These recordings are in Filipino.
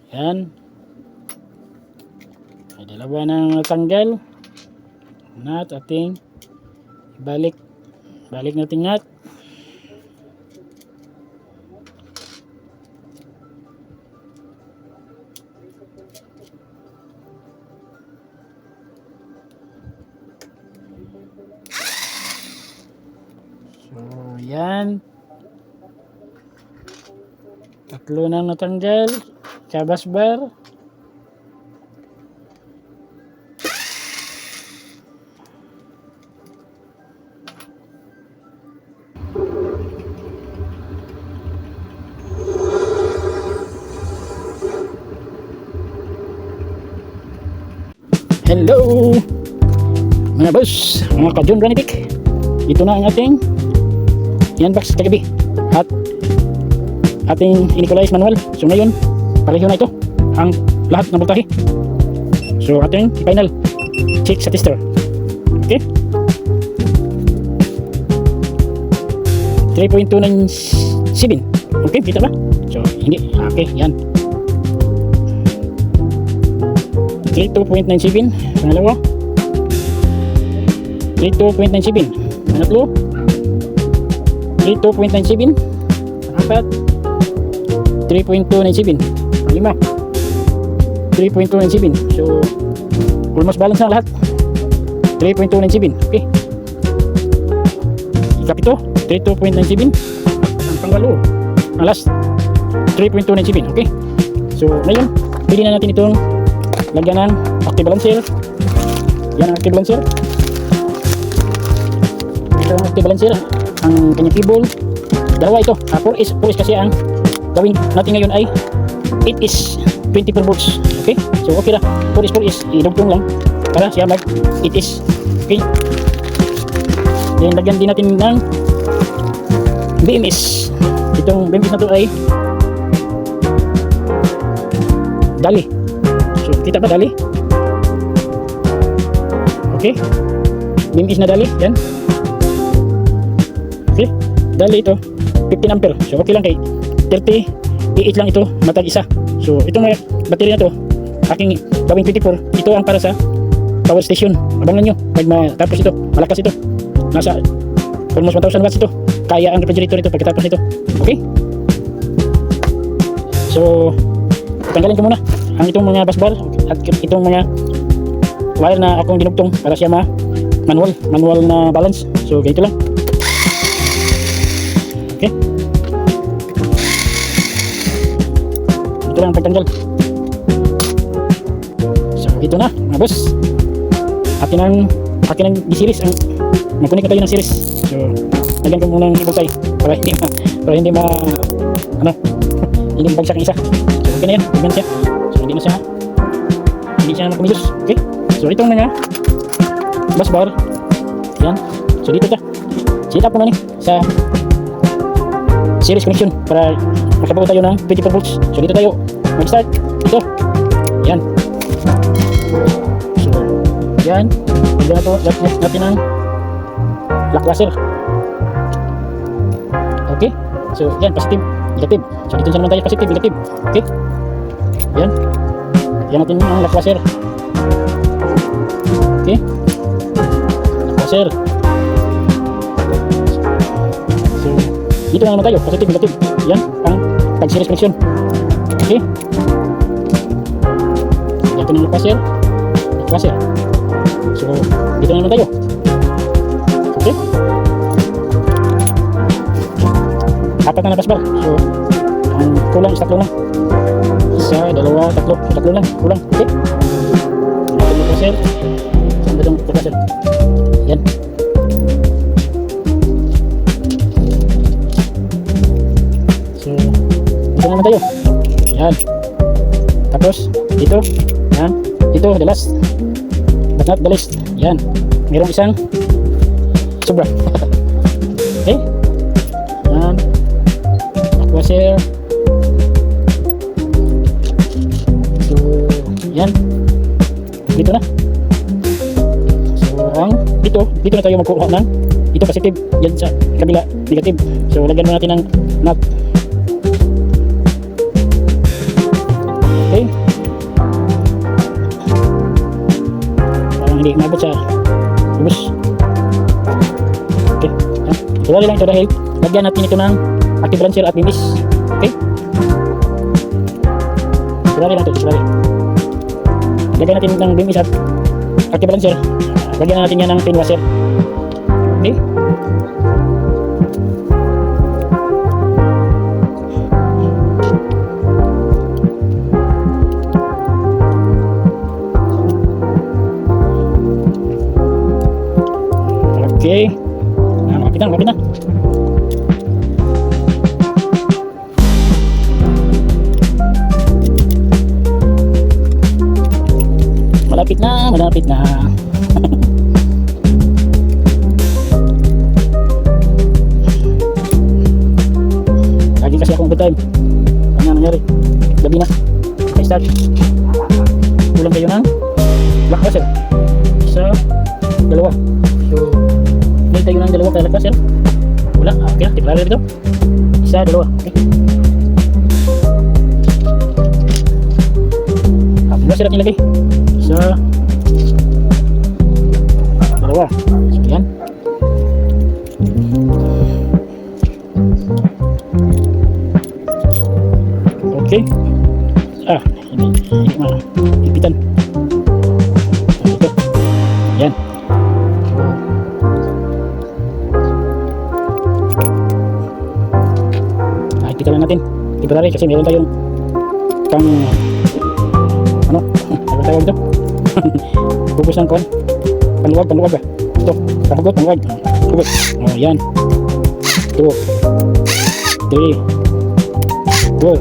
Yan. Ay, dalawa ng natanggal. Nut ating balik natin nut. So yan, tatlo nang natanggal sa bus bar. Hello mga boss, mga ka-John Granitic. Ito na ang ating i-unbox kagabi at ating in-equalize manual. So ngayon, pareho na ito ang lahat ng voltahe. So ating final check sa tester. Okay, 3.297. Okay, kita ba? So hindi, okay, yan 32.97. Pangalawa 32.97. Pangatlo 32.97. Pang-apat 3.297. Panglima 3.297. So almost balance na lahat. 3.297. Okay, ikapito 32.97. Ang pangwalo, ang last 3.297. Okay, so ngayon pili na natin itong lagyan ng active balancer. Yan ang active balancer. Ito ang active balancer. Ang kanyang cable, dalawa ito. 4S kasi ang gawin natin ngayon ay 8S 24 volts. Okay, so okay na. 4S idugtong lang para siya mag 8S. Okay, then lagyan din natin ng BMS. Itong BMS na to ay dali. So kita ba dali? Okay, BMS na dali. Yan. Okay, dali ito 15 ampere. So okay lang, kay 30 PH lang ito matag isa. So itong mga battery na to aking gawing 24. Ito ang para sa power station. Abangan nyo pag matapos ito. Malakas ito, nasa almost 1000 watts ito. Kaya ang refrigerator ito pagkatapos nito. Okay, so tanggalin ko muna ang itong mga busbar at itong mga wire na akong dinugtong para siya manual na balance. So ganito lang. Okay, ito lang ang pagtanggal. So ito na mga boss, akin ang D-series. Magkunik na tayo ng series. So lagyan ko muna ng ibang para hindi hindi bagsak ang isa. So okay na yan, ganyan siya. So hindi siya kumilos. Okay, so itong mga bus bar yan. So dito siya, set up ko na ni sa series connection para makabuo tayo ng 24 volts. So dito tayo mag-start. Ito yan. So yan, lagyan natin ng lock washer. Okay, so yan, positive, negative. So dito naman tayo, positive, negative. Okay, yan, yan natin ang lock washer. Okay, lock washer. So dito na naman tayo, positive, negative. Yan ang tag-series connection. Okay, dito na lock washer. So dito na naman tayo. Okay, apat na nabasbar. So ang kulang is tatlo lang. Isa, dalawa, tatlo. So tatlo lang, kulang. Okay, apat na pasir. Saan ba itong pasir? Yan. So dito naman tayo. Yan. Tapos dito, yan. Dito the last but not the least. Yan, mayroong isang sobra. Okay, yan, aquasir. So yan, dito na. So ang dito na tayo magkuha ng ito positive, yan sa kabila negative. So lagyan mo natin ng nut. Okay, hindi umabot sa ubos. Okay, yan. Sulali lang ito dahil lagyan natin ito ng active balancer at bimis. Okay, sulali lang ito, sulali. Lagyan natin ng bimis at active balancer. Lagyan natin yan ng pin washer. Okay, okay. Malapit na, malapit na. Malapit na, malapit na. Lagi kasi akong overtime. Ano nangyari? Gabi na. Okay, start. Kulang kayo ng black washer. Isa, dalawa. So, may tayo ng dalawa black washer. Wala, okay na, tiklaro dito. Isa, dalawa. Okay. Black washer natin lagay. Isa, dalawa. So, yan. Okay. Hindi ipitan. Ito. Yan. Ipitan lang natin. Temporary kasi meron tayong pang ano? Ano tawag ito? Bubus ng kon. Panluwag ba? Ito. Panluwag. Hugot. Oh, yan. 2 3 4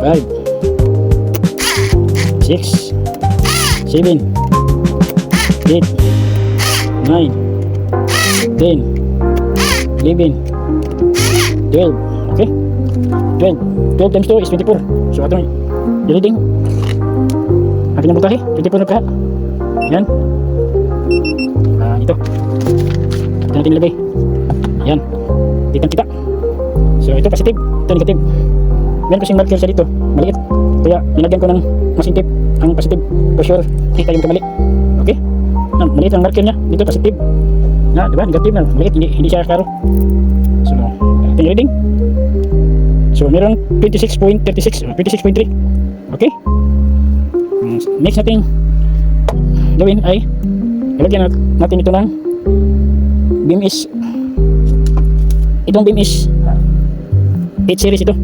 5 6 7 8 9 10 11 12. Okay, 12 times 2 is 24. So atong reading akin ang butahe 24 na kaha. Yan. Ito atin natin ilagay. Yan, kita. So ito positive, ito negative. Meron kasing marker sa dito, maliit. Kaya nilagyan ko ng masking tape ang positive. For sure, kita yung kamali. Okay? Maliit ang marker niya. Dito positive. Na, diba? Negative na. Maliit, hindi siya klaro. So, ating reading. So, meron 26.36, 26.3. Okay? Next natin gawin ay ilagyan natin ito ng beam is. Itong beam is 8 series ito.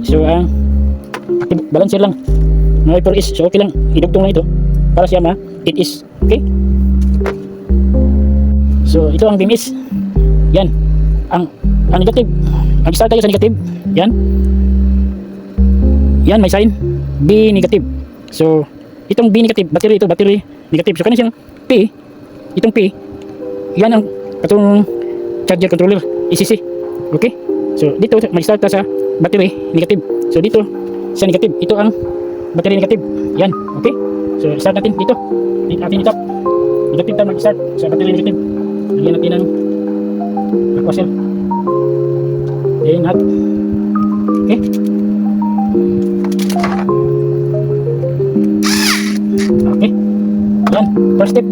So, active balancer lang. Mga 4 is. So, okay lang. Idugtong na ito para siya 8 is. Okay? So, ito ang beam is. Yan. Ang negative. Mag-start tayo sa negative. Yan. Yan, may sign. B negative. So, itong B negative. Battery ito. Battery negative. So, kanya siyang P. Itong P. Yan ang katong charger controller. ECC. Okay? So, dito mag-start ta sa battery negative. So, dito sa negative. Ito ang battery negative. Yan. Okay? So, start natin dito. Dito natin itap. Negative tayo mag-start sa battery negative. Lagyan natin ng aquasel. Then, hot. Okay? Okay? Yan. First step.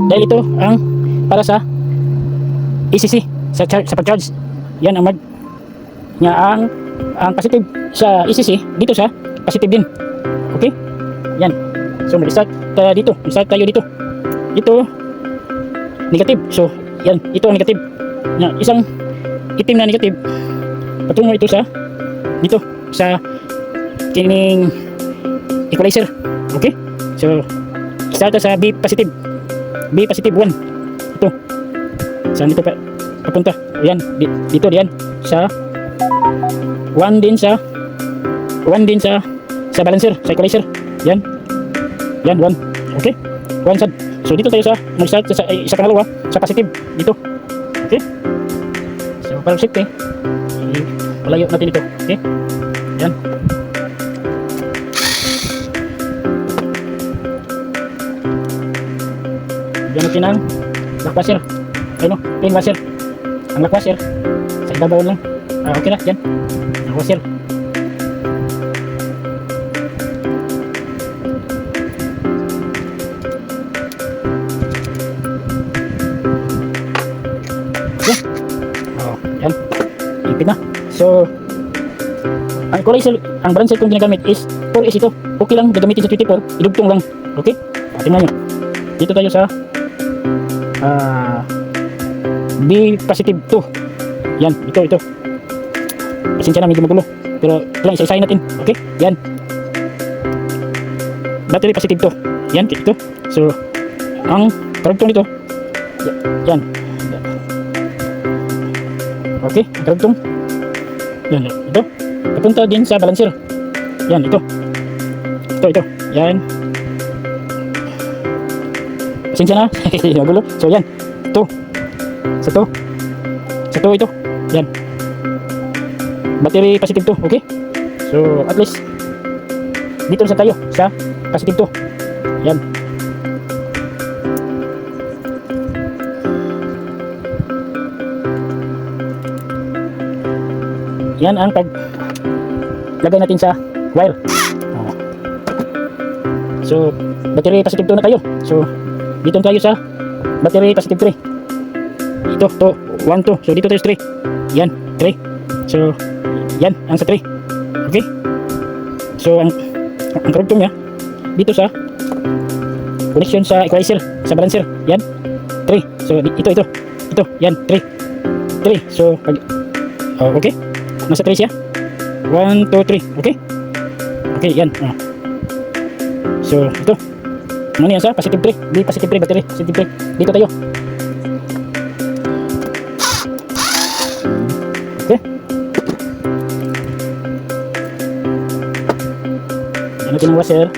Dahil ito ang para sa ECC. Sa pag-charge. Yan ang ang positive sa ECC dito sa positive din. Okay? Yan. So mag-start dito. Mag-start tayo dito. Ito negative. So yan, ito ang negative. Na isang itim na negative. Patungo ito sa dito sa kining equalizer. Okay? So start sa B positive. B positive 1. Ito. Saan dito pa papunta? Ayan, dito diyan sa 1 din sa balancer, sa equalizer. Yan. Yan 1. Okay? 1 sad. So dito tayo sa mag-start sa pangalawa, sa positive dito. Okay? So para safety, malayo natin ito. Okay? Yan. Yan natin ang lock washer. Ano? Pin washer. Ang lock washer sa ibabaw lang. Okay na, yan. Ang washer. Ipit na. So, ang equalizer, ang balancer kong ginagamit is 4S ito. Okay lang, gagamitin sa 24, idugtong lang. Okay? Tingnan nyo. Dito tayo sa B positive 2. Yan, ito. Pasensya na, medyo magulo. Pero ito lang, isa-isahin natin. Okay? Yan. Battery positive 2. Yan, ito. So, ang karugtong nito, yan. Okay, ang karugtong. Yan, ito. Papunta din sa balancer. Yan, ito. Ito. Yan. Pasensya na. Magulo. So, yan. Ito. Sa to, ito. Yan. Battery positive 2. Okay? So, at least, dito sa tayo. Sa positive 2. Yan. Yan ang lagay natin sa wire. So, battery positive 2 na tayo. So, dito tayo sa battery positive 3. Ito, 1, 2. So, dito tayo sa 3. Yan, 3. So, yan, ang sa 3. Okay? So, ang karugtong niya, dito sa connection sa equalizer, sa balancer. Yan, 3. So, ito. Yan, 3. So, okay? Nasa 3 siya. 1, 2, 3. Okay? Okay, yan. So, ito. Ano yan sa? Positive 3. Di positive 3, battery. Positive 3. Dito tayo. Okay? Yan natin ang washer.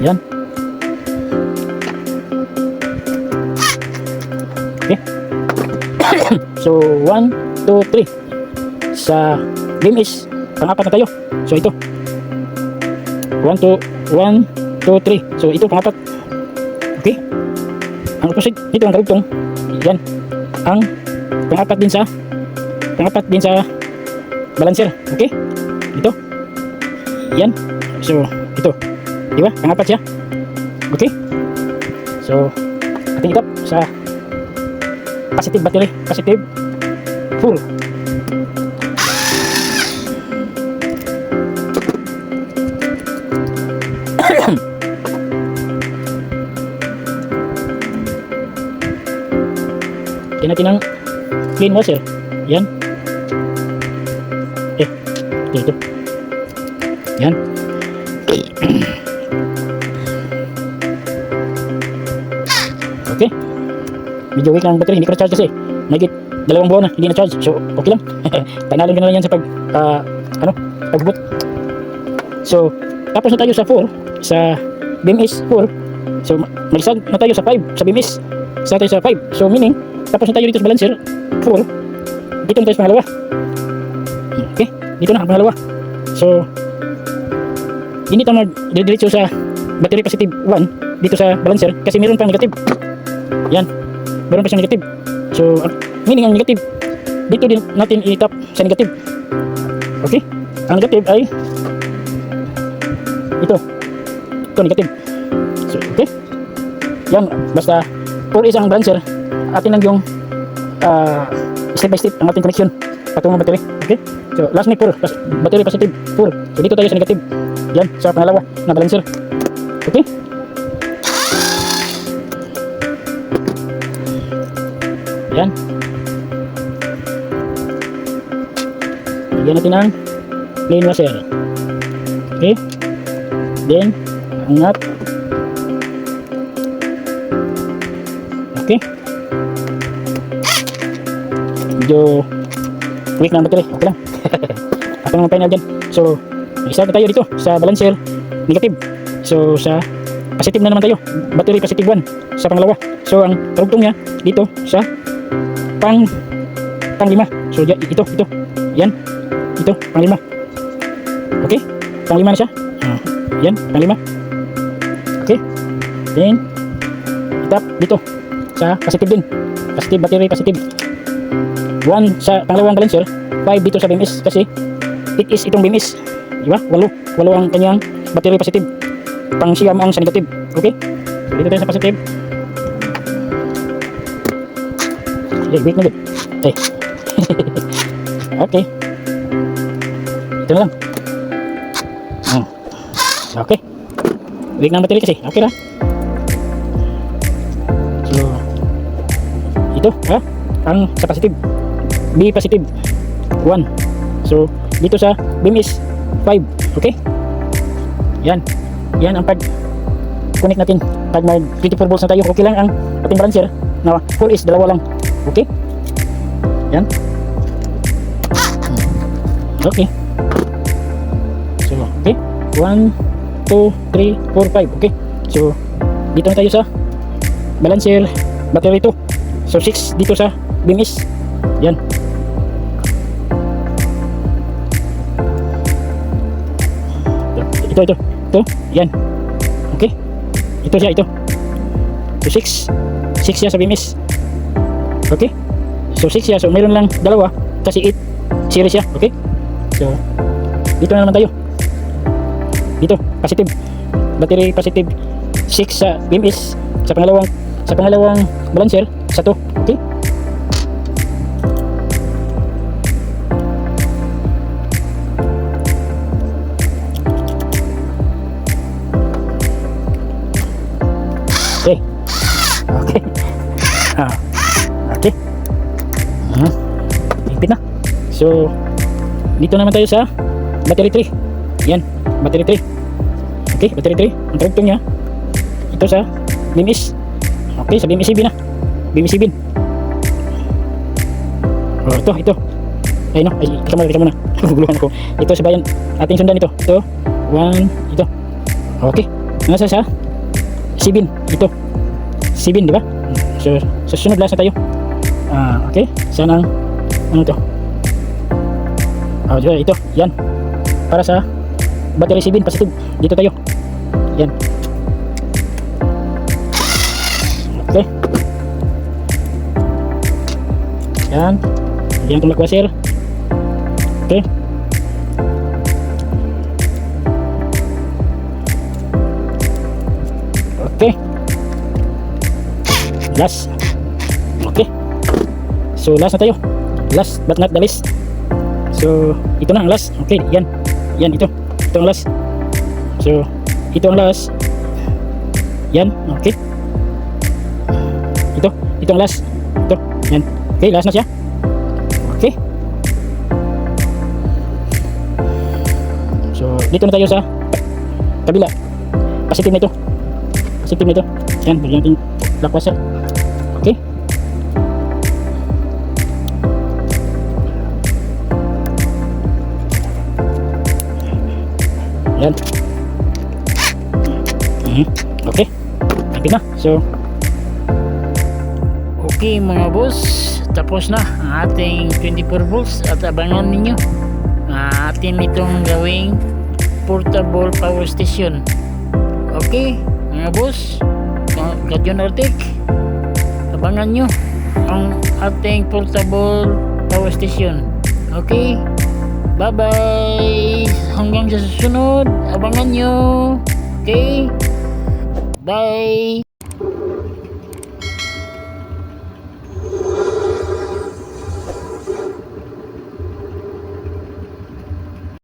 Yan. Okay. So, 1, 2, 3. Sa beam is pang-apat na tayo. So, ito. 1, 2, 3. So, ito pang-apat. Okay. Ang opposite, ito ang karugtong. Yan. Ang pang-apat din sa balancer. Okay. Ito. Yan. So, ito. Diba? Pang-apat siya. Okay. So, ating itap sa positive battery, positive full. Kaya natin ang clean washer. Yan. Ito. Yan. Okay. Medyo weak lang ang battery, hindi ko na-charge kasi nagit 2 buwan na, hindi na-charge. So, okay lang. Panalin ko na lang yan sa pagboot. So, tapos na tayo sa 4, sa BMS 4. So, mag-start na tayo sa 5, sa BMS. Start tayo sa 5. So, meaning, tapos na tayo dito sa balancer 4. Dito na tayo sa pangalawa. Okay, dito na ang pangalawa. So, hindi tayo mag-diretso sa battery positive 1 dito sa balancer kasi meron pang negative. Yan. Meron pa siyang negative. So, meaning ang negative, dito din natin i-tap sa negative. Okay? Ang negative ay ito. Ito negative. So, okay? Yan. Basta 4 isang balancer, atin lang yung step by step ang ating connection patungong battery. Okay? So, last may 4. Battery positive 4. So, dito tayo sa negative. Yan. Sa pangalawa na balancer. Okay? Yan. Lagyan natin ang plain washer. Okay. Then, angat. Okay. Medyo weak na ang battery. Okay lang. Ako naman final dyan. So, mag-start na tayo dito sa balancer. Negative. So, sa positive na naman tayo. Battery positive 1 sa pangalawa. So, ang karugtong niya dito sa pang 5. So, ito. Yan. Ito, pang 5. Okay? Pang 5 na siya. Yan, pang 5. Okay? Then, tap dito sa positive din. Positive, battery, positive. 1 sa pangalawang balancer, 5 dito sa BMS kasi it is itong BMS. Diba? 8 ang kanyang battery positive. Pang siyam ang sa negative. Okay? So, dito tayo sa positive. Okay, wait na good. Okay. Okay. Ito na lang. Okay. Weak na ang battery kasi. Okay na. So, ito, ang sa positive. B positive. 1. So, dito sa beam is 5. Okay? Yan. Yan ang pag connect natin. Pag may 24 volts na tayo, okay lang ang ating balancer na full is dalawa lang. Okay? Yan. Okay. So, okay. 1, 2, 3, 4, 5. Okay. So, dito na tayo sa balancer battery 2. So, 6 dito sa beam is. Yan. Ito. Yan. Okay. Ito siya, ito. So, 6. 6 siya sa beam is. Okay. So, 6 siya. So, mayroon lang dalawa. Kasi 8 series siya. Okay. So, dito na naman tayo. Dito, positive. Battery positive. 6 sa beam is. Sa pangalawang balancer, sa 2. Okay. Okay. Okay. Okay. Ipit na. So, dito naman tayo sa battery 3. Yan, battery 3. Okay, battery 3. Ang karugtong niya. Ito sa beam is. Okay, sa beam ECB na. Beam ECB. Oh, ito. Ay no, ika muna. Guguluhan ako. Ito sa bayan. Ating sundan ito. Ito. 1, ito. Okay. Nasa sa Sibin. Ito. Sibin, di ba? So, sa sunod last na tayo. Okay. Saan ang ano to? Ito. Yan. Para sa battery Sibin positive. Dito tayo. Yan. Okay. Yan. Yan itong lakwasir. Okay. Okay. Last. Okay. So last na tayo. Last but not the least. So ito na ang last. Okay, yan. Yan ito. Ito ang last. So ito ang last. Yan, okay. Ito ang last. Ito. Yan. Okay, last na siya. Okay. So dito na tayo sa kabila. Positive na ito. Positive na ito. Yan, bigyan natin lakwasir. Okay. Yan. Okay. Happy na. So, okay mga boss, tapos na ang ating 24 volts at abangan ninyo atin itong gawing portable power station. Okay mga boss, Kadyon Arctic, abangan nyo ang ating portable power station. Okay, bye bye, hanggang sa susunod, abangan nyo. Okay, bye.